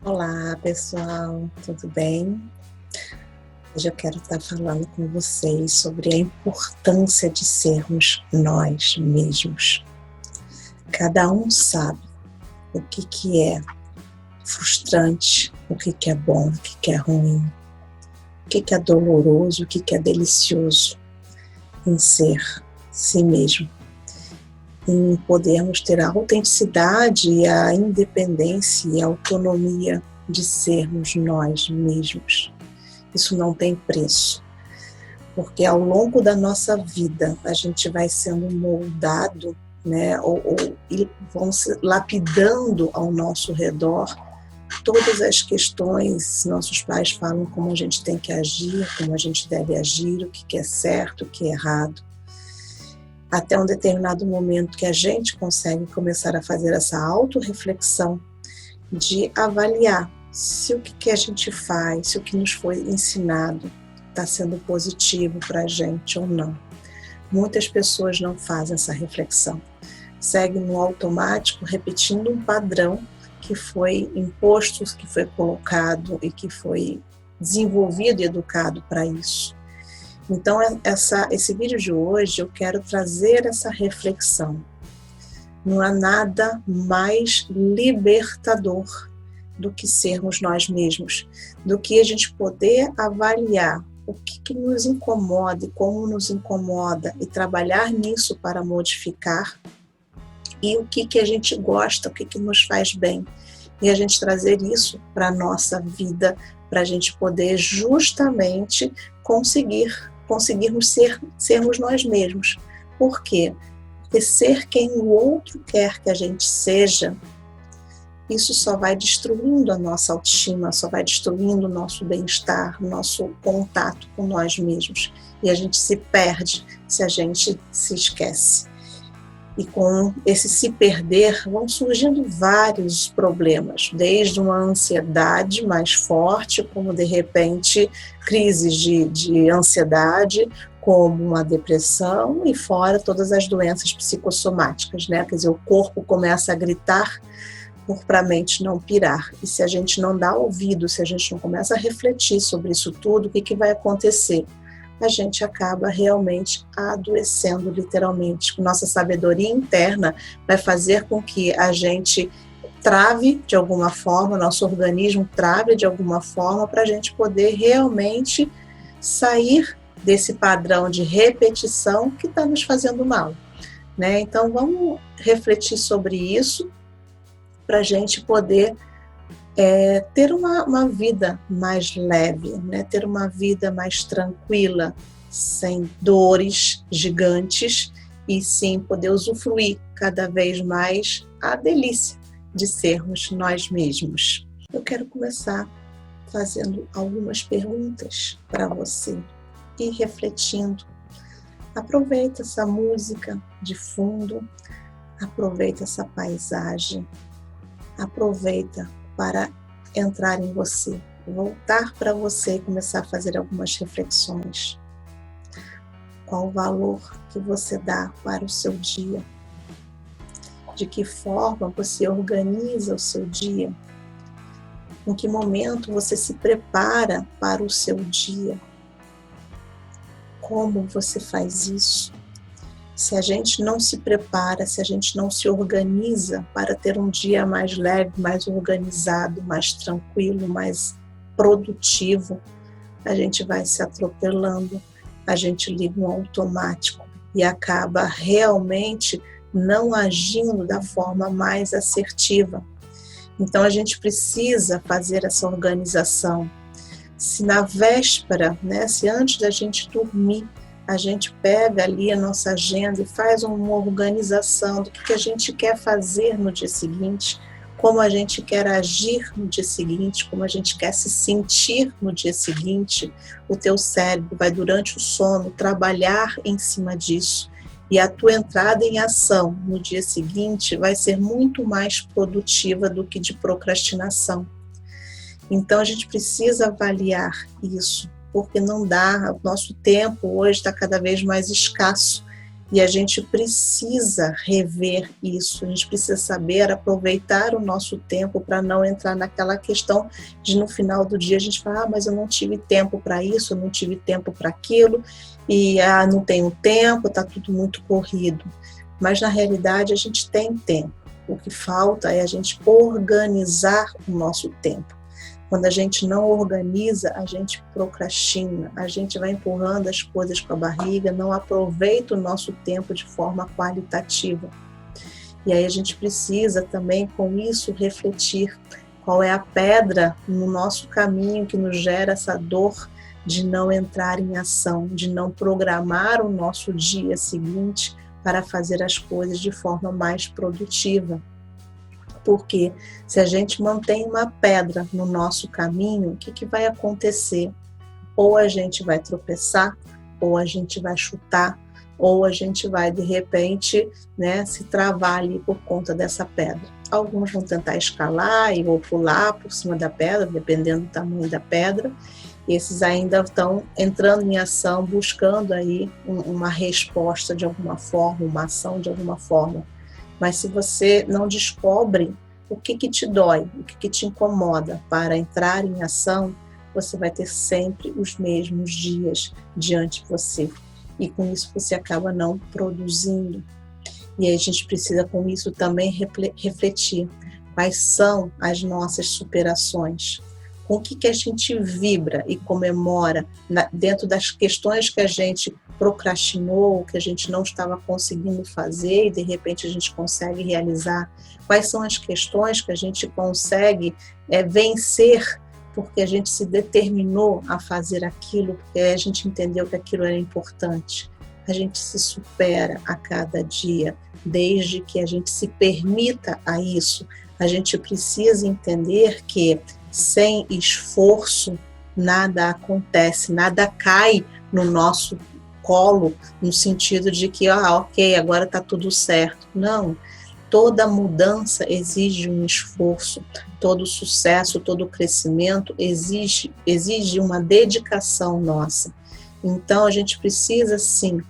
Olá, pessoal, tudo bem? Hoje eu quero estar falando com vocês sobre a importância de sermos nós mesmos. Cada um sabe o que é frustrante, o que é bom, o que é ruim, o que é doloroso, o que é delicioso em ser si mesmo, em podermos ter a autenticidade e a independência e a autonomia de sermos nós mesmos. Isso não tem preço, porque ao longo da nossa vida a gente vai sendo moldado, né, ou vão se lapidando ao nosso redor todas as questões. Nossos pais falam como a gente tem que agir, como a gente deve agir, o que é certo, o que é errado, até um determinado momento que a gente consegue começar a fazer essa autorreflexão de avaliar se o que a gente faz, se o que nos foi ensinado está sendo positivo para a gente ou não. Muitas pessoas não fazem essa reflexão, seguem no automático, repetindo um padrão que foi imposto, que foi colocado e que foi desenvolvido e educado para isso. Então, esse vídeo de hoje eu quero trazer essa reflexão. Não há nada mais libertador do que sermos nós mesmos, do que a gente poder avaliar o que nos incomoda e como nos incomoda e trabalhar nisso para modificar, e o que a gente gosta, o que nos faz bem, e a gente trazer isso para a nossa vida, para a gente poder justamente conseguirmos sermos nós mesmos. Por quê? Porque ser quem o outro quer que a gente seja, isso só vai destruindo a nossa autoestima, só vai destruindo o nosso bem-estar, o nosso contato com nós mesmos. E a gente se perde se a gente se esquece. E com esse se perder vão surgindo vários problemas, desde uma ansiedade mais forte, como de repente crises de ansiedade, como uma depressão, e fora todas as doenças psicossomáticas, né? Quer dizer, o corpo começa a gritar para a mente não pirar. E se a gente não dá ouvido, se a gente não começa a refletir sobre isso tudo, o que vai acontecer? A gente acaba realmente adoecendo, literalmente. Nossa sabedoria interna vai fazer com que a gente trave de alguma forma, nosso organismo trave de alguma forma, para a gente poder realmente sair desse padrão de repetição que está nos fazendo mal, né? Então vamos refletir sobre isso, para a gente poder ter uma vida mais leve, né? Ter uma vida mais tranquila, sem dores gigantes, e sim poder usufruir cada vez mais a delícia de sermos nós mesmos. Eu quero começar fazendo algumas perguntas para você e refletindo. Aproveita essa música de fundo, aproveita essa paisagem, aproveita para entrar em você, voltar para você e começar a fazer algumas reflexões. Qual o valor que você dá para o seu dia? De que forma você organiza o seu dia? Em que momento você se prepara para o seu dia? Como você faz isso? Se a gente não se prepara, se a gente não se organiza para ter um dia mais leve, mais organizado, mais tranquilo, mais produtivo, a gente vai se atropelando, a gente liga um automático e acaba realmente não agindo da forma mais assertiva. Então a gente precisa fazer essa organização. Se na véspera, né, se antes da gente dormir, a gente pega ali a nossa agenda e faz uma organização do que a gente quer fazer no dia seguinte, como a gente quer agir no dia seguinte, como a gente quer se sentir no dia seguinte, o teu cérebro vai, durante o sono, trabalhar em cima disso. E a tua entrada em ação no dia seguinte vai ser muito mais produtiva do que de procrastinação. Então a gente precisa avaliar isso, porque não dá, o nosso tempo hoje está cada vez mais escasso, E a gente precisa rever isso, a gente precisa saber aproveitar o nosso tempo para não entrar naquela questão de no final do dia a gente falar, mas eu não tive tempo para isso, eu não tive tempo para aquilo, e não tenho tempo, está tudo muito corrido. Mas na realidade a gente tem tempo, o que falta é a gente organizar o nosso tempo. Quando a gente não organiza, a gente procrastina, a gente vai empurrando as coisas com a barriga, não aproveita o nosso tempo de forma qualitativa. E aí a gente precisa também, com isso, refletir qual é a pedra no nosso caminho que nos gera essa dor de não entrar em ação, de não programar o nosso dia seguinte para fazer as coisas de forma mais produtiva. Porque se a gente mantém uma pedra no nosso caminho, o que vai acontecer? Ou a gente vai tropeçar, ou a gente vai chutar, ou a gente vai, de repente, se travar ali por conta dessa pedra. Alguns vão tentar escalar e ou pular por cima da pedra, dependendo do tamanho da pedra. Esses ainda estão entrando em ação, buscando aí uma resposta de alguma forma, uma ação de alguma forma. Mas se você não descobre o que te dói, o que te incomoda para entrar em ação, você vai ter sempre os mesmos dias diante de você. E com isso você acaba não produzindo. E aí a gente precisa com isso também refletir quais são as nossas superações. Com o que a gente vibra e comemora dentro das questões que a gente procrastinou, que a gente não estava conseguindo fazer e de repente a gente consegue realizar. Quais são as questões que a gente consegue vencer porque a gente se determinou a fazer aquilo, porque a gente entendeu que aquilo era importante. A gente se supera a cada dia, desde que a gente se permita a isso. A gente precisa entender que sem esforço nada acontece, nada cai no nosso colo, no sentido de que, ok, agora está tudo certo. Não, toda mudança exige um esforço, todo sucesso, todo crescimento exige uma dedicação nossa. Então a gente precisa sim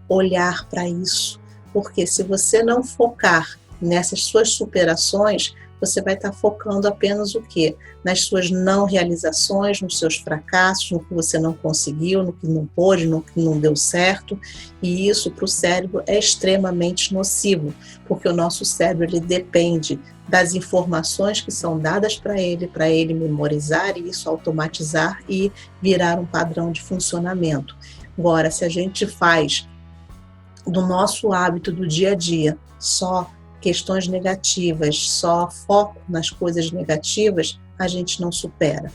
olhar para isso, porque se você não focar nessas suas superações, você vai estar focando apenas o quê? Nas suas não realizações, nos seus fracassos, no que você não conseguiu, no que não pôde, no que não deu certo. E isso para o cérebro é extremamente nocivo, porque o nosso cérebro ele depende das informações que são dadas para ele memorizar e isso automatizar e virar um padrão de funcionamento. Agora, se a gente faz do nosso hábito do dia a dia só questões negativas, só foco nas coisas negativas, a gente não supera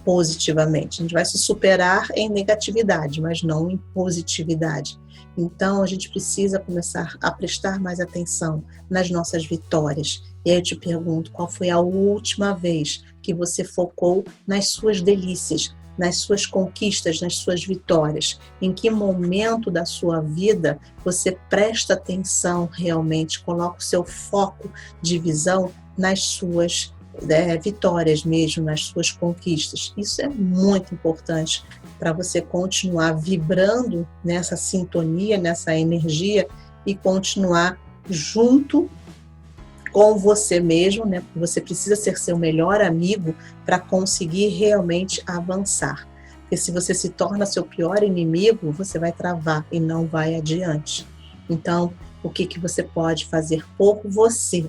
positivamente. A gente vai se superar em negatividade, mas não em positividade. Então, a gente precisa começar a prestar mais atenção nas nossas vitórias. E aí eu te pergunto, qual foi a última vez que você focou nas suas delícias, nas suas conquistas, nas suas vitórias? Em que momento da sua vida você presta atenção realmente, coloca o seu foco de visão nas suas vitórias mesmo, nas suas conquistas? Isso é muito importante para você continuar vibrando nessa sintonia, nessa energia e continuar junto com você mesmo, né? Você precisa ser seu melhor amigo para conseguir realmente avançar. Porque se você se torna seu pior inimigo, você vai travar e não vai adiante. Então, o que você pode fazer por você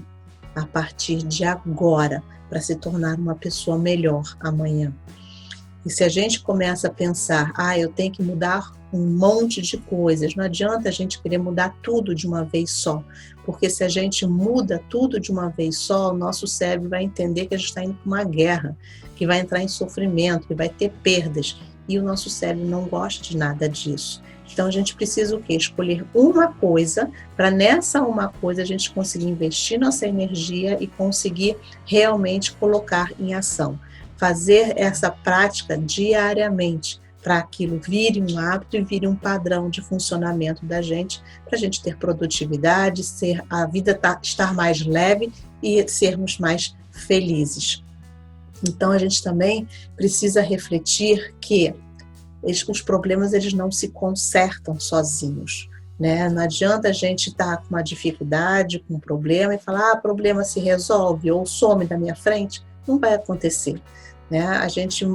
a partir de agora para se tornar uma pessoa melhor amanhã? E se a gente começa a pensar, eu tenho que mudar um monte de coisas, não adianta a gente querer mudar tudo de uma vez só, porque se a gente muda tudo de uma vez só, o nosso cérebro vai entender que a gente está indo para uma guerra, que vai entrar em sofrimento, que vai ter perdas, e o nosso cérebro não gosta de nada disso. Então a gente precisa o quê? Escolher uma coisa, para nessa uma coisa a gente conseguir investir nossa energia e conseguir realmente colocar em ação. Fazer essa prática diariamente, para aquilo vire um hábito e vire um padrão de funcionamento da gente, para a gente ter produtividade, a vida estar mais leve e sermos mais felizes. Então a gente também precisa refletir que os problemas eles não se consertam sozinhos. né? Não adianta a gente estar com uma dificuldade, com um problema e falar, problema se resolve ou some da minha frente. Não vai acontecer, né? A gente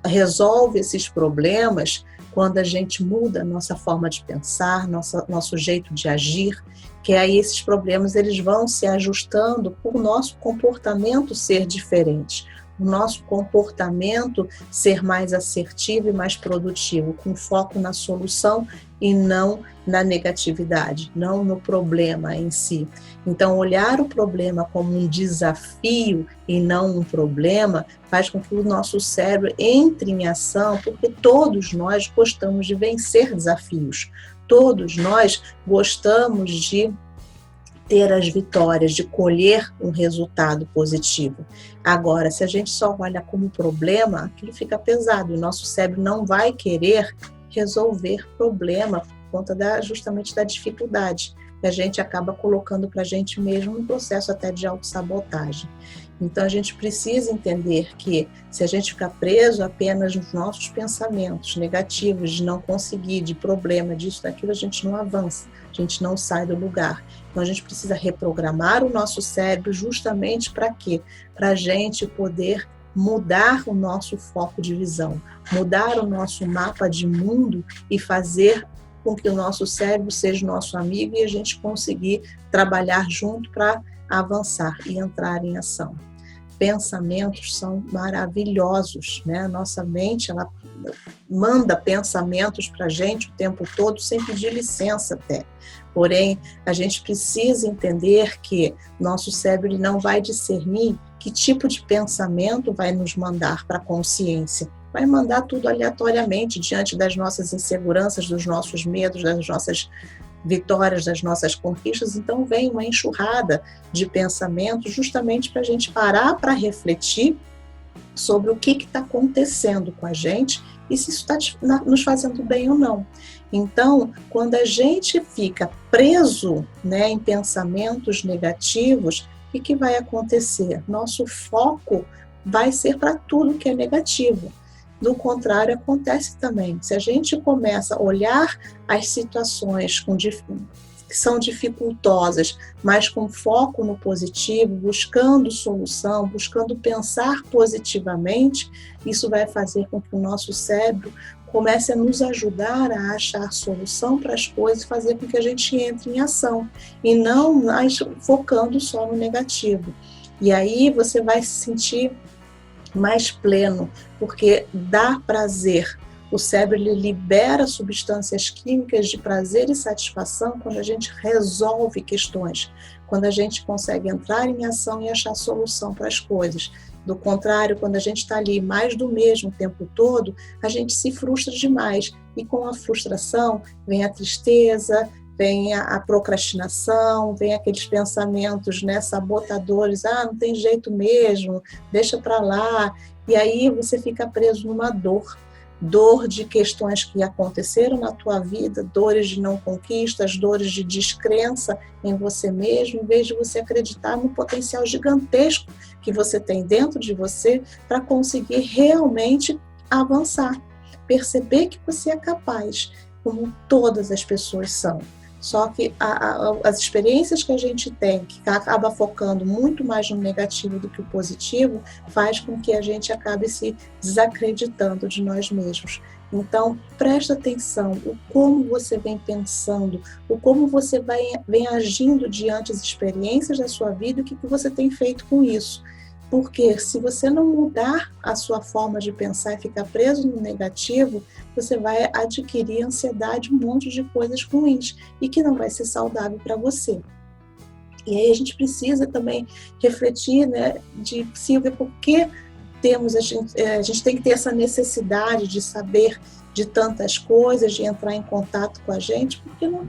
resolve esses problemas quando a gente muda a nossa forma de pensar, nosso jeito de agir, que aí esses problemas eles vão se ajustando por nosso comportamento ser diferente, o nosso comportamento ser mais assertivo e mais produtivo, com foco na solução e não na negatividade, não no problema em si. Então, olhar o problema como um desafio e não um problema faz com que o nosso cérebro entre em ação, porque todos nós gostamos de vencer desafios, todos nós gostamos de ter as vitórias, de colher um resultado positivo. Agora, se a gente só olha como problema, aquilo fica pesado. O nosso cérebro não vai querer resolver problema por conta justamente da dificuldade que a gente acaba colocando para a gente mesmo um processo até de autossabotagem. Então, a gente precisa entender que se a gente ficar preso apenas nos nossos pensamentos negativos, de não conseguir, de problema, disso, daquilo, a gente não avança, a gente não sai do lugar. Então, a gente precisa reprogramar o nosso cérebro justamente para quê? Para a gente poder mudar o nosso foco de visão, mudar o nosso mapa de mundo e fazer com que o nosso cérebro seja nosso amigo e a gente conseguir trabalhar junto para avançar e entrar em ação. Pensamentos são maravilhosos, né? Nossa mente, ela manda pensamentos para a gente o tempo todo, sem pedir licença até. Porém, a gente precisa entender que nosso cérebro ele não vai discernir que tipo de pensamento vai nos mandar para a consciência. Vai mandar tudo aleatoriamente, diante das nossas inseguranças, dos nossos medos, das nossas vitórias, das nossas conquistas. Então vem uma enxurrada de pensamentos justamente para a gente parar para refletir sobre o que está acontecendo com a gente e se isso está nos fazendo bem ou não. Então, quando a gente fica preso, né, em pensamentos negativos, o que vai acontecer? Nosso foco vai ser para tudo que é negativo. Do contrário, acontece também. Se a gente começa a olhar as situações que são dificultosas, mas com foco no positivo, buscando solução, buscando pensar positivamente, isso vai fazer com que o nosso cérebro comece a nos ajudar a achar solução para as coisas e fazer com que a gente entre em ação, e não mais focando só no negativo. E aí você vai se sentir mais pleno, porque dá prazer. O cérebro ele libera substâncias químicas de prazer e satisfação quando a gente resolve questões, quando a gente consegue entrar em ação e achar solução para as coisas. Do contrário, quando a gente está ali mais do mesmo o tempo todo, a gente se frustra demais. E com a frustração vem a tristeza, vem a procrastinação, vem aqueles pensamentos, né, sabotadores, não tem jeito mesmo, deixa para lá. E aí você fica preso numa dor de questões que aconteceram na tua vida, dores de não conquistas, dores de descrença em você mesmo, em vez de você acreditar no potencial gigantesco que você tem dentro de você para conseguir realmente avançar, perceber que você é capaz, como todas as pessoas são. Só que as experiências que a gente tem, que acaba focando muito mais no negativo do que o positivo, faz com que a gente acabe se desacreditando de nós mesmos. Então, presta atenção, o como você vem pensando, o como você vem agindo diante das experiências da sua vida e o que você tem feito com isso. Porque se você não mudar a sua forma de pensar e ficar preso no negativo, você vai adquirir ansiedade, um monte de coisas ruins e que não vai ser saudável para você. E aí a gente precisa também refletir, né, Silvia, por que a gente tem que ter essa necessidade de saber de tantas coisas, de entrar em contato com a gente, porque não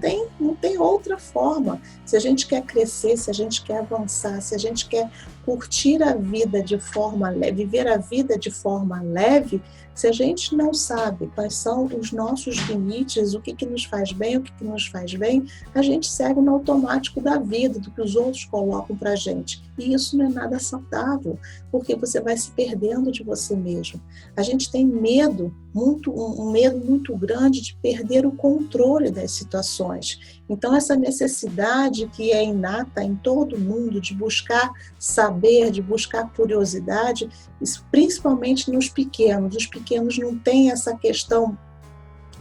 tem outra forma. Se a gente quer crescer, se a gente quer avançar, se a gente quer curtir a vida de forma leve, viver a vida de forma leve, se a gente não sabe quais são os nossos limites, o que nos faz bem, o que nos faz bem, a gente segue no automático da vida, do que os outros colocam para a gente. E isso não é nada saudável, porque você vai se perdendo de você mesmo. A gente tem medo, um medo muito grande de perder o controle das situações. Então, essa necessidade que é inata em todo mundo de buscar saber, de buscar curiosidade, principalmente nos pequenos. Os pequenos não têm essa questão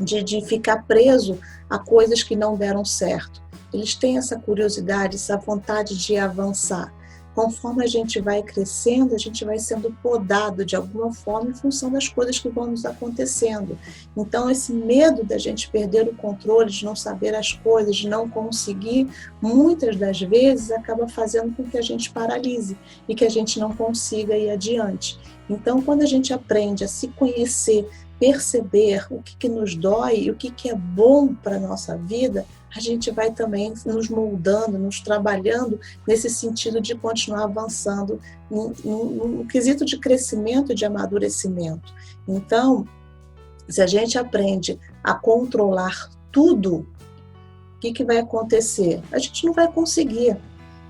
de ficar preso a coisas que não deram certo. Eles têm essa curiosidade, essa vontade de avançar. Conforme a gente vai crescendo, a gente vai sendo podado de alguma forma em função das coisas que vão nos acontecendo. Então, esse medo da gente perder o controle, de não saber as coisas, de não conseguir, muitas das vezes acaba fazendo com que a gente paralise e que a gente não consiga ir adiante. Então, quando a gente aprende a se conhecer, perceber o que nos dói e o que é bom para a nossa vida, a gente vai também nos moldando, nos trabalhando nesse sentido de continuar avançando no quesito de crescimento e de amadurecimento. Então, se a gente aprende a controlar tudo, o que vai acontecer? A gente não vai conseguir,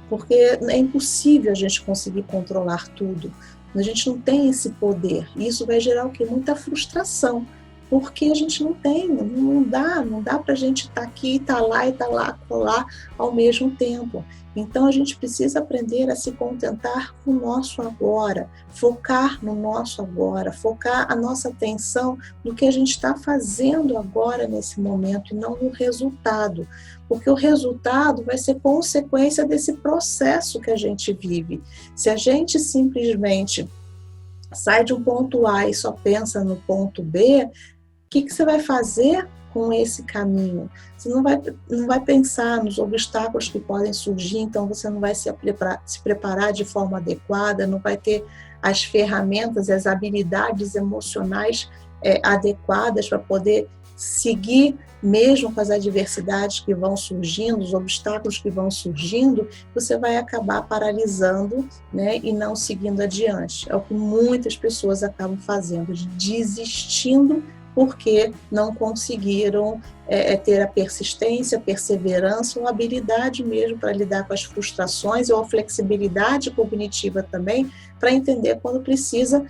porque é impossível a gente conseguir controlar tudo. A gente não tem esse poder. E isso vai gerar o quê? Muita frustração. Porque a gente não tem, não dá para a gente estar aqui, estar lá e estar lá, colar ao mesmo tempo. Então a gente precisa aprender a se contentar com o nosso agora, focar no nosso agora, focar a nossa atenção no que a gente está fazendo agora nesse momento e não no resultado. Porque o resultado vai ser consequência desse processo que a gente vive. Se a gente simplesmente sai de um ponto A e só pensa no ponto B, o que você vai fazer com esse caminho? Você não vai pensar nos obstáculos que podem surgir, então você não vai se preparar de forma adequada, não vai ter as ferramentas, as habilidades emocionais adequadas para poder seguir mesmo com as adversidades que vão surgindo, os obstáculos que vão surgindo, você vai acabar paralisando, né, e não seguindo adiante. É o que muitas pessoas acabam fazendo, desistindo porque não conseguiram ter a persistência, a perseverança, ou a habilidade mesmo para lidar com as frustrações, ou a flexibilidade cognitiva também, para entender quando precisa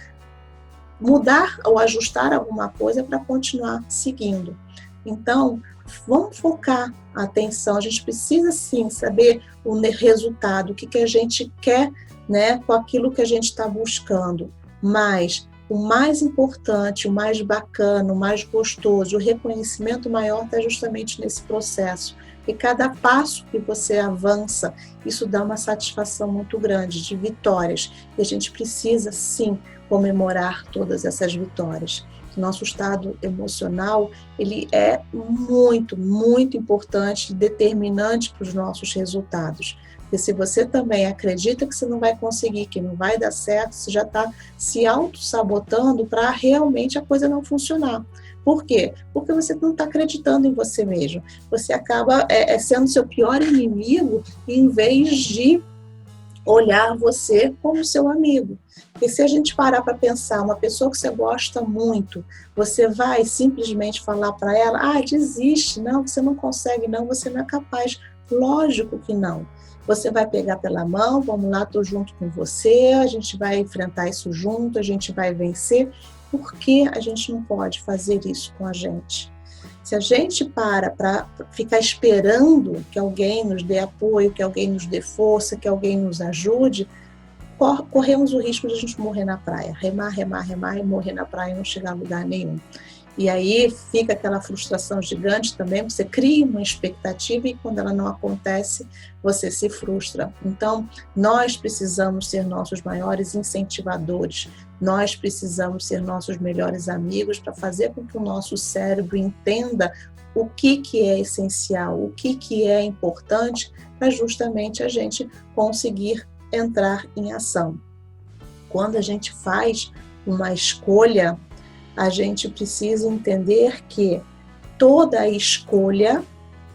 mudar ou ajustar alguma coisa para continuar seguindo. Então, vamos focar a atenção, a gente precisa sim saber o resultado, o que a gente quer, né, com aquilo que a gente está buscando, mas o mais importante, o mais bacana, o mais gostoso, o reconhecimento maior está justamente nesse processo. E cada passo que você avança, isso dá uma satisfação muito grande de vitórias. E a gente precisa, sim, comemorar todas essas vitórias. Nosso estado emocional, ele é muito, muito importante, determinante para os nossos resultados. Porque se você também acredita que você não vai conseguir, que não vai dar certo, você já está se auto-sabotando para realmente a coisa não funcionar. Por quê? Porque você não está acreditando em você mesmo. Você acaba sendo seu pior inimigo em vez de olhar você como seu amigo. Porque se a gente parar para pensar, uma pessoa que você gosta muito, você vai simplesmente falar para ela, desiste, não, você não consegue, não, você não é capaz. Lógico que não. Você vai pegar pela mão, vamos lá, estou junto com você, a gente vai enfrentar isso junto, a gente vai vencer. Por que a gente não pode fazer isso com a gente? Se a gente para ficar esperando que alguém nos dê apoio, que alguém nos dê força, que alguém nos ajude, corremos o risco de a gente morrer na praia. Remar e morrer na praia e não chegar a lugar nenhum. E aí fica aquela frustração gigante também, você cria uma expectativa e quando ela não acontece, você se frustra. Então, nós precisamos ser nossos maiores incentivadores, nós precisamos ser nossos melhores amigos para fazer com que o nosso cérebro entenda o que é essencial, o que é importante para justamente a gente conseguir entrar em ação. Quando a gente faz uma escolha, a gente precisa entender que toda escolha,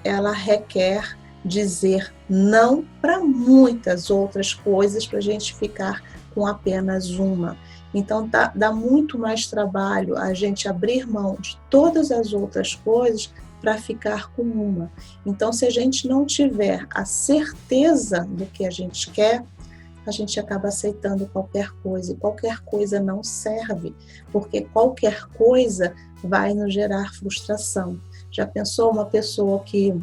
ela requer dizer não para muitas outras coisas para a gente ficar com apenas uma. Então, dá muito mais trabalho a gente abrir mão de todas as outras coisas para ficar com uma. Então, se a gente não tiver a certeza do que a gente quer, a gente acaba aceitando qualquer coisa, e qualquer coisa não serve, porque qualquer coisa vai nos gerar frustração. Já pensou uma pessoa que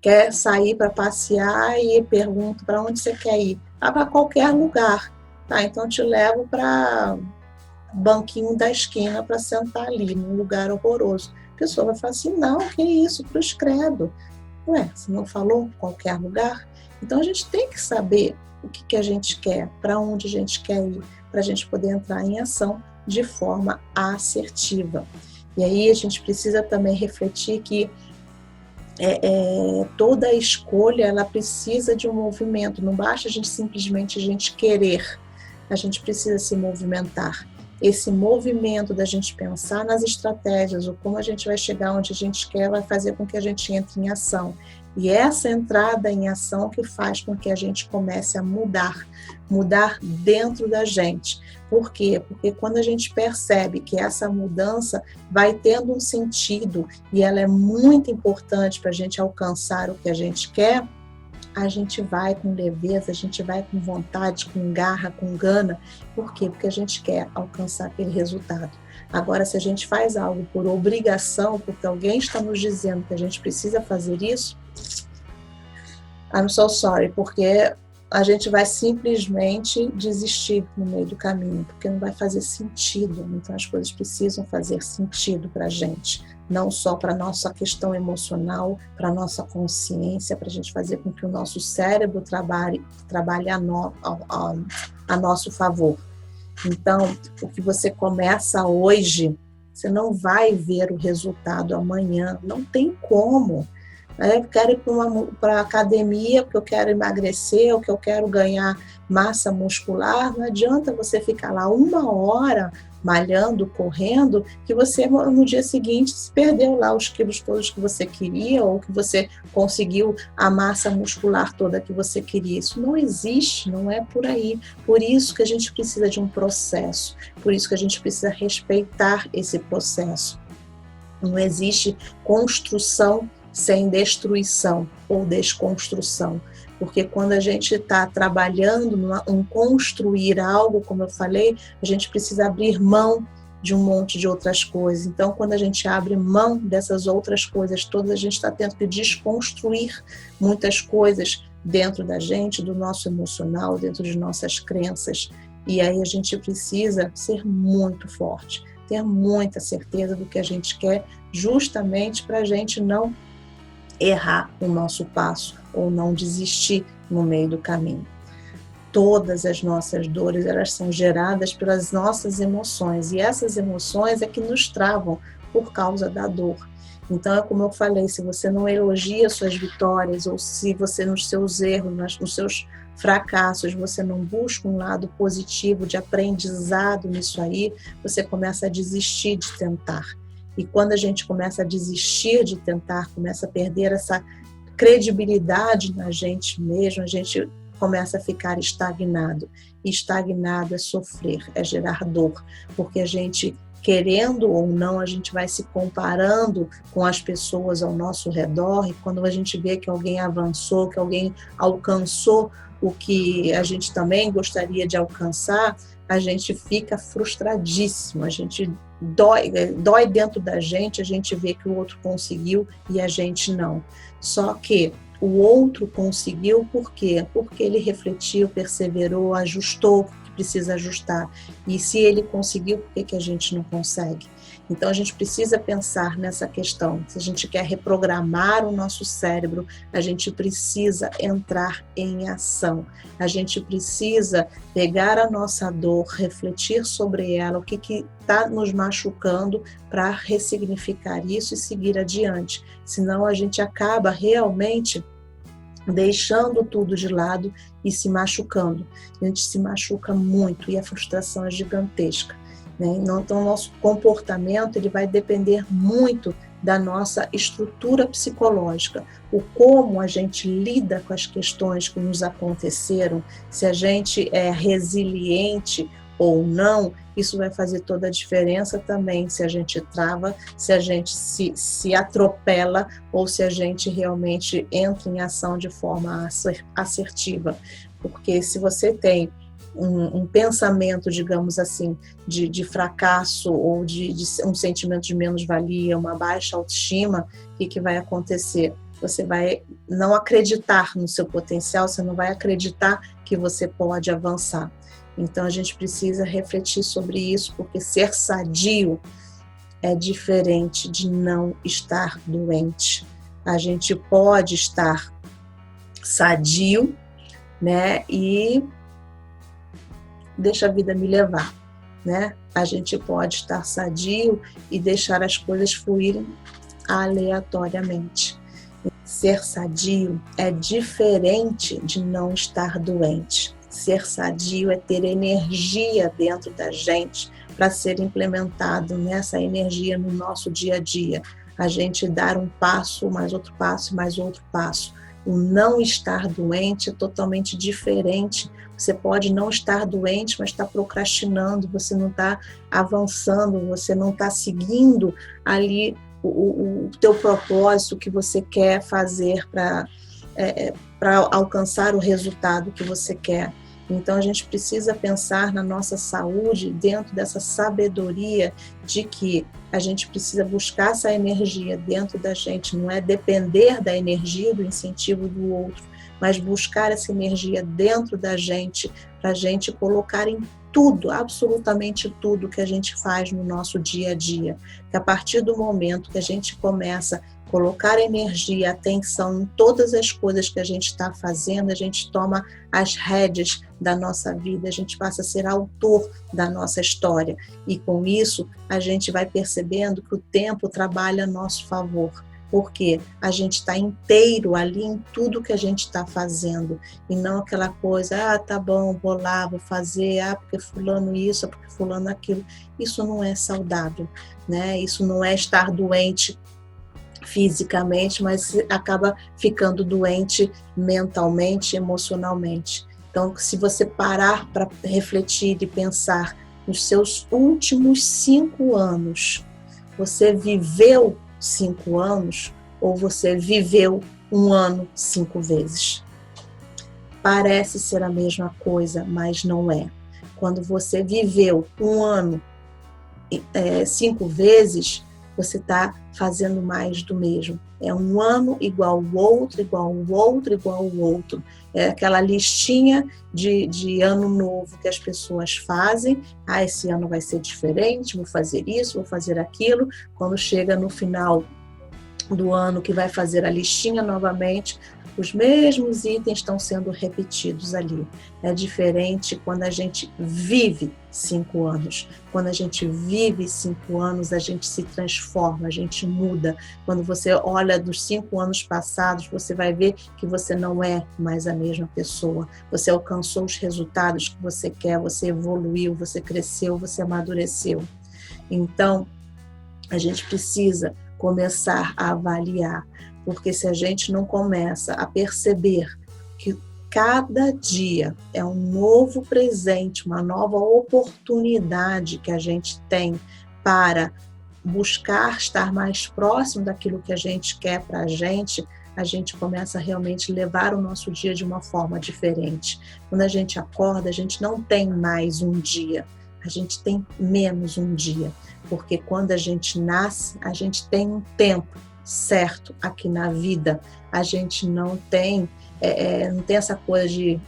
quer sair para passear e pergunta para onde você quer ir? Ah, para qualquer lugar. Tá, então te levo para banquinho da esquina para sentar ali, num lugar horroroso. A pessoa vai falar assim, não, que isso, cruz credo. Ué, você não falou qualquer lugar? Então a gente tem que saber o que a gente quer, para onde a gente quer ir, para a gente poder entrar em ação de forma assertiva. E aí a gente precisa também refletir que toda escolha ela precisa de um movimento, não basta simplesmente a gente querer, a gente precisa se movimentar. Esse movimento da gente pensar nas estratégias, ou como a gente vai chegar onde a gente quer, vai fazer com que a gente entre em ação. E essa entrada em ação que faz com que a gente comece a mudar dentro da gente. Por quê? Porque quando a gente percebe que essa mudança vai tendo um sentido e ela é muito importante para a gente alcançar o que a gente quer, a gente vai com leveza, a gente vai com vontade, com garra, com gana. Por quê? Porque a gente quer alcançar aquele resultado. Agora, se a gente faz algo por obrigação, porque alguém está nos dizendo que a gente precisa fazer isso, I'm so sorry, porque a gente vai simplesmente desistir no meio do caminho, porque não vai fazer sentido. Então, as coisas precisam fazer sentido para a gente, não só para a nossa questão emocional, para a nossa consciência, para a gente fazer com que o nosso cérebro trabalhe a nosso favor. Então, o que você começa hoje, você não vai ver o resultado amanhã, não tem como. Eu quero ir para a academia porque eu quero emagrecer, ou que eu quero ganhar massa muscular. Não adianta você ficar lá 1 hora malhando, correndo, que você no dia seguinte se perdeu lá os quilos todos que você queria, ou que você conseguiu a massa muscular toda que você queria. Isso não existe, não é por aí. Por isso que a gente precisa de um processo, por isso que a gente precisa respeitar esse processo. Não existe construção sem destruição ou desconstrução, porque quando a gente está trabalhando em construir algo, como eu falei, a gente precisa abrir mão de um monte de outras coisas. Então, quando a gente abre mão dessas outras coisas todas, a gente está tendo que desconstruir muitas coisas dentro da gente, do nosso emocional, dentro de nossas crenças. E aí a gente precisa ser muito forte, ter muita certeza do que a gente quer, justamente para a gente não errar o nosso passo ou não desistir no meio do caminho. Todas as nossas dores, elas são geradas pelas nossas emoções, e essas emoções é que nos travam por causa da dor. Então, é como eu falei, se você não elogia suas vitórias, ou se você nos seus erros, nos seus fracassos, você não busca um lado positivo de aprendizado nisso aí, você começa a desistir de tentar. E quando a gente começa a desistir de tentar, começa a perder essa credibilidade na gente mesmo, a gente começa a ficar estagnado. E estagnado é sofrer, é gerar dor, porque a gente, querendo ou não, a gente vai se comparando com as pessoas ao nosso redor, e quando a gente vê que alguém avançou, que alguém alcançou o que a gente também gostaria de alcançar, a gente fica frustradíssimo, a gente dói dentro da gente, a gente vê que o outro conseguiu e a gente não. Só que o outro conseguiu por quê? Porque ele refletiu, perseverou, ajustou o que precisa ajustar. E se ele conseguiu, por que a gente não consegue? Então a gente precisa pensar nessa questão. Se a gente quer reprogramar o nosso cérebro, a gente precisa entrar em ação. A gente precisa pegar a nossa dor, refletir sobre ela, o que está nos machucando, para ressignificar isso e seguir adiante. Senão a gente acaba realmente deixando tudo de lado e se machucando. A gente se machuca muito e a frustração é gigantesca. Então, o nosso comportamento ele vai depender muito da nossa estrutura psicológica, o como a gente lida com as questões que nos aconteceram, se a gente é resiliente ou não, isso vai fazer toda a diferença também, se a gente trava, se a gente se atropela ou se a gente realmente entra em ação de forma assertiva. Porque se você tem um pensamento, digamos assim, de fracasso ou de um sentimento de menos-valia, uma baixa autoestima, o que vai acontecer? Você vai não acreditar no seu potencial, você não vai acreditar que você pode avançar. Então, a gente precisa refletir sobre isso, porque ser sadio é diferente de não estar doente. A gente pode estar sadio, né, e deixa a vida me levar, né? A gente pode estar sadio e deixar as coisas fluírem aleatoriamente. Ser sadio é diferente de não estar doente. Ser sadio é ter energia dentro da gente para ser implementado nessa energia no nosso dia a dia. A gente dar um passo, mais outro passo, mais outro passo. O não estar doente é totalmente diferente. Você pode não estar doente, mas está procrastinando, você não está avançando, você não está seguindo ali o teu propósito que você quer fazer para alcançar o resultado que você quer. Então, a gente precisa pensar na nossa saúde dentro dessa sabedoria de que a gente precisa buscar essa energia dentro da gente, não é depender da energia, do incentivo do outro, mas buscar essa energia dentro da gente, para a gente colocar em tudo, absolutamente tudo que a gente faz no nosso dia a dia. Que a partir do momento que a gente começa a colocar energia, atenção em todas as coisas que a gente está fazendo, a gente toma as rédeas da nossa vida, a gente passa a ser autor da nossa história. E com isso, a gente vai percebendo que o tempo trabalha a nosso favor. Porque a gente está inteiro ali em tudo que a gente está fazendo, e não aquela coisa, tá bom, vou lá, vou fazer, porque fulano isso, porque fulano aquilo. Isso não é saudável, né? Isso não é estar doente fisicamente, mas acaba ficando doente mentalmente, emocionalmente. Então, se você parar para refletir e pensar nos seus últimos 5 anos, você viveu 5 anos ou você viveu 1 ano 5 vezes? Parece ser a mesma coisa, mas não é. Quando você viveu 1 ano 5 vezes, você está fazendo mais do mesmo. É 1 ano igual ao outro, igual ao outro, igual ao outro. É aquela listinha de ano novo que as pessoas fazem. Esse ano vai ser diferente, vou fazer isso, vou fazer aquilo. Quando chega no final do ano que vai fazer a listinha novamente, os mesmos itens estão sendo repetidos ali. É diferente quando a gente vive 5 anos. Quando a gente vive 5 anos, a gente se transforma, a gente muda. Quando você olha dos 5 anos passados, você vai ver que você não é mais a mesma pessoa. Você alcançou os resultados que você quer, você evoluiu, você cresceu, você amadureceu. Então, a gente precisa começar a avaliar, porque se a gente não começa a perceber que cada dia é um novo presente, uma nova oportunidade que a gente tem para buscar estar mais próximo daquilo que a gente quer para a gente começa a realmente levar o nosso dia de uma forma diferente. Quando a gente acorda, a gente não tem mais um dia, a gente tem menos um dia, porque quando a gente nasce, a gente tem um tempo certo aqui na vida. A gente não tem essa coisa de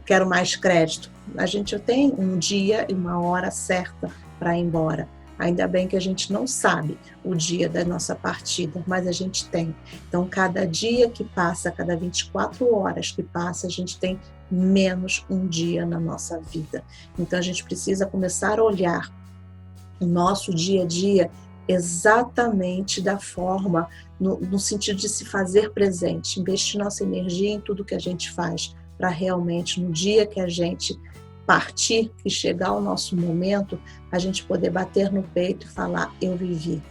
quero mais crédito. A gente tem um dia e uma hora certa para ir embora. Ainda bem que a gente não sabe o dia da nossa partida, mas a gente tem. Então, cada dia que passa, cada 24 horas que passa, a gente tem menos um dia na nossa vida. Então, a gente precisa começar a olhar o nosso dia a dia exatamente da forma, no sentido de se fazer presente, investir nossa energia em tudo que a gente faz, para realmente, no dia que a gente partir e chegar o nosso momento, a gente poder bater no peito e falar, eu vivi,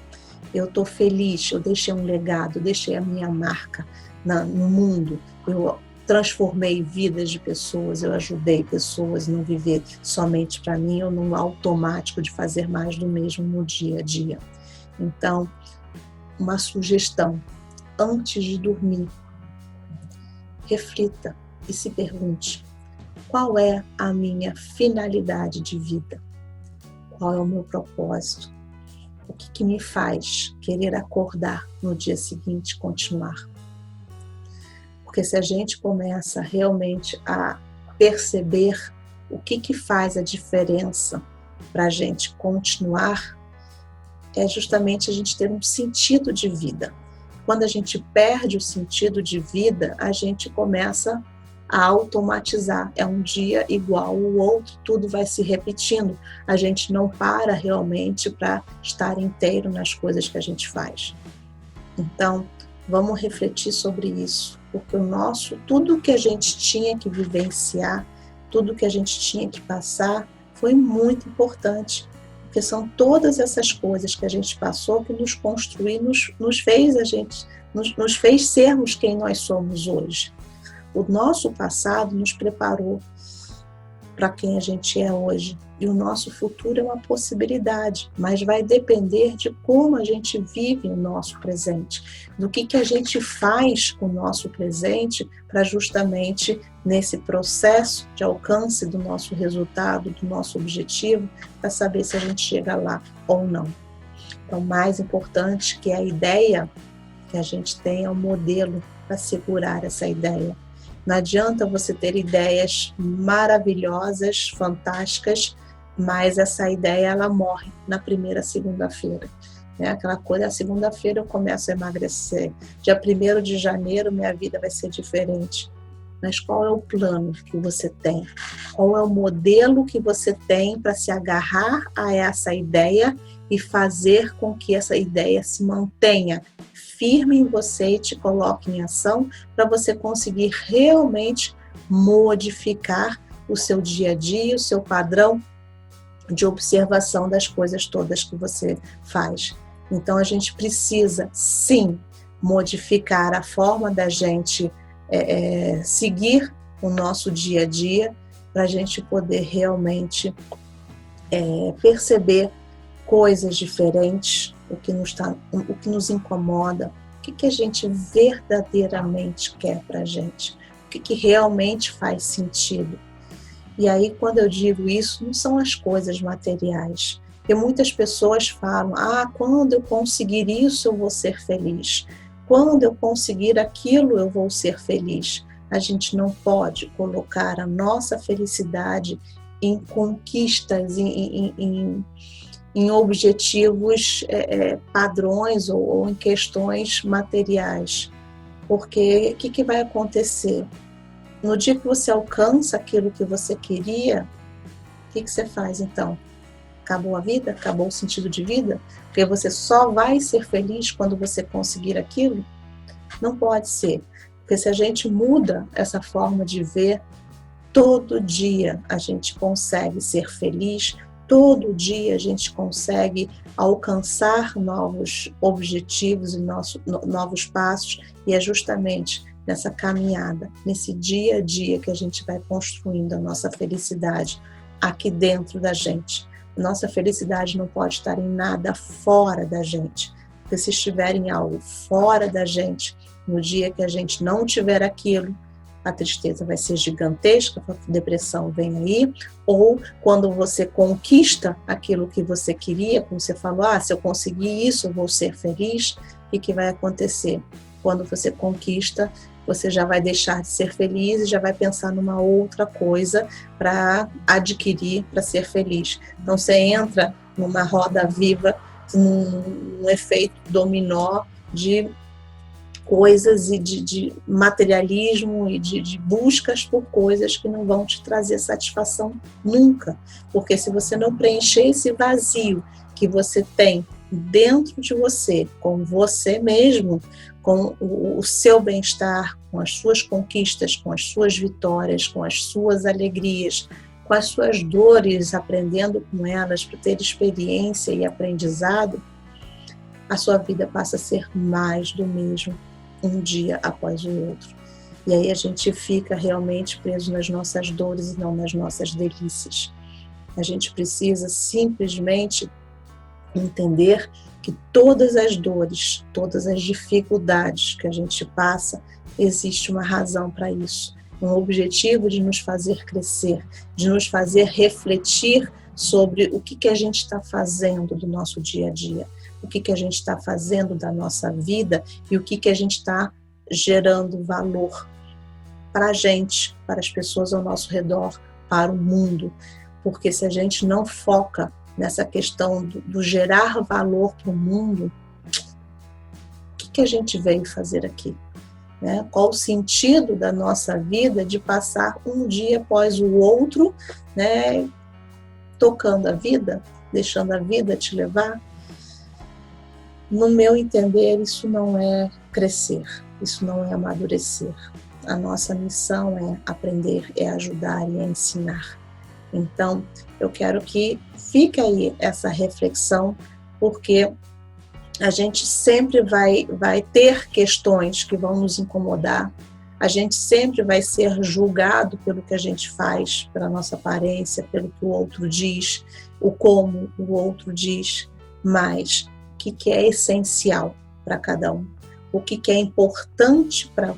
eu estou feliz, eu deixei um legado, eu deixei a minha marca no mundo, eu transformei vidas de pessoas, eu ajudei pessoas a não viver somente para mim ou no automático de fazer mais do mesmo no dia a dia. Então, uma sugestão, antes de dormir, reflita e se pergunte, qual é a minha finalidade de vida? Qual é o meu propósito? O que me faz querer acordar no dia seguinte e continuar? Porque se a gente começa realmente a perceber o que faz a diferença para a gente continuar, é justamente a gente ter um sentido de vida. Quando a gente perde o sentido de vida, a gente começa a automatizar. É um dia igual ao outro, tudo vai se repetindo. A gente não para realmente para estar inteiro nas coisas que a gente faz. Então, vamos refletir sobre isso, porque tudo que a gente tinha que vivenciar, tudo que a gente tinha que passar, foi muito importante. Porque são todas essas coisas que a gente passou que nos construiu, nos fez sermos quem nós somos hoje. O nosso passado nos preparou para quem a gente é hoje. E o nosso futuro é uma possibilidade, mas vai depender de como a gente vive o nosso presente, do que a gente faz com o nosso presente para justamente nesse processo de alcance do nosso resultado, do nosso objetivo, para saber se a gente chega lá ou não. Então, o mais importante que é a ideia que a gente tenha um modelo para segurar essa ideia. Não adianta você ter ideias maravilhosas, fantásticas, mas essa ideia ela morre na primeira segunda-feira. Aquela coisa, a segunda-feira eu começo a emagrecer, dia 1º de janeiro minha vida vai ser diferente. Mas qual é o plano que você tem? Qual é o modelo que você tem para se agarrar a essa ideia e fazer com que essa ideia se mantenha firme em você e te coloque em ação para você conseguir realmente modificar o seu dia a dia, o seu padrão de observação das coisas todas que você faz. Então a gente precisa sim modificar a forma da gente seguir o nosso dia a dia para a gente poder realmente perceber coisas diferentes, o que nos incomoda, o que a gente verdadeiramente quer para a gente, o que realmente faz sentido. E aí, quando eu digo isso, não são as coisas materiais. Porque muitas pessoas falam, quando eu conseguir isso, eu vou ser feliz. Quando eu conseguir aquilo, eu vou ser feliz. A gente não pode colocar a nossa felicidade em conquistas, em objetivos padrões ou em questões materiais. Porque o que vai acontecer? No dia que você alcança aquilo que você queria, o que você faz então? Acabou a vida? Acabou o sentido de vida? Porque você só vai ser feliz quando você conseguir aquilo? Não pode ser. Porque se a gente muda essa forma de ver, todo dia a gente consegue ser feliz, todo dia a gente consegue alcançar novos objetivos e novos passos, e é justamente nessa caminhada, nesse dia a dia que a gente vai construindo a nossa felicidade aqui dentro da gente. Nossa felicidade não pode estar em nada fora da gente, porque se estiver em algo fora da gente, no dia que a gente não tiver aquilo, a tristeza vai ser gigantesca, a depressão vem aí, ou quando você conquista aquilo que você queria, como você falou, se eu conseguir isso, eu vou ser feliz, o que vai acontecer? Quando você conquista, você já vai deixar de ser feliz e já vai pensar numa outra coisa para adquirir, para ser feliz. Então você entra numa roda viva, num efeito dominó de coisas e de materialismo e de buscas por coisas que não vão te trazer satisfação nunca. Porque se você não preencher esse vazio que você tem dentro de você, com você mesmo, com o seu bem-estar, com as suas conquistas, com as suas vitórias, com as suas alegrias, com as suas dores, aprendendo com elas para ter experiência e aprendizado, a sua vida passa a ser mais do mesmo, um dia após o outro. E aí a gente fica realmente preso nas nossas dores e não nas nossas delícias. A gente precisa simplesmente entender que todas as dores, todas as dificuldades que a gente passa, existe uma razão para isso. um objetivo de nos fazer crescer, de nos fazer refletir sobre o que a gente está fazendo do nosso dia a dia, o que a gente está fazendo da nossa vida e o que a gente está gerando valor para a gente, para as pessoas ao nosso redor, para o mundo. Porque se a gente não foca nessa questão do gerar valor para o mundo, o que a gente veio fazer aqui? Né? Qual o sentido da nossa vida de passar um dia após o outro, né, tocando a vida, deixando a vida te levar? No meu entender, isso não é crescer, isso não é amadurecer. A nossa missão é aprender, é ajudar e é ensinar. Então, eu quero que fique aí essa reflexão, porque a gente sempre vai ter questões que vão nos incomodar, a gente sempre vai ser julgado pelo que a gente faz, pela nossa aparência, pelo que o outro diz, o como o outro diz, mas o que é essencial para cada um, o que é importante para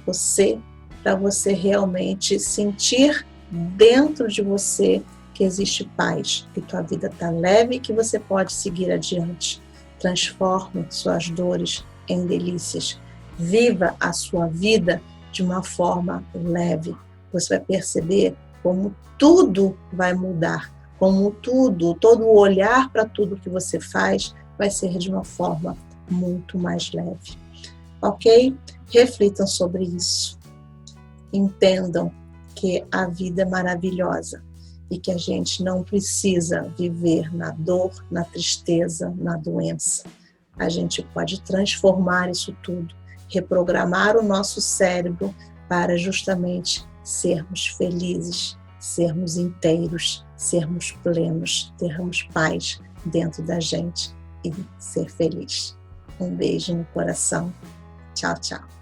você realmente sentir dentro de você que existe paz, que tua vida está leve e que você pode seguir adiante. Transforme suas dores em delícias. Viva a sua vida de uma forma leve. Você vai perceber como tudo vai mudar, como todo o olhar para tudo que você faz vai ser de uma forma muito mais leve. Ok? Reflitam sobre isso. Entendam que a vida é maravilhosa e que a gente não precisa viver na dor, na tristeza, na doença. A gente pode transformar isso tudo, reprogramar o nosso cérebro para justamente sermos felizes, sermos inteiros, sermos plenos, termos paz dentro da gente e ser feliz. Um beijo no coração. Tchau, tchau.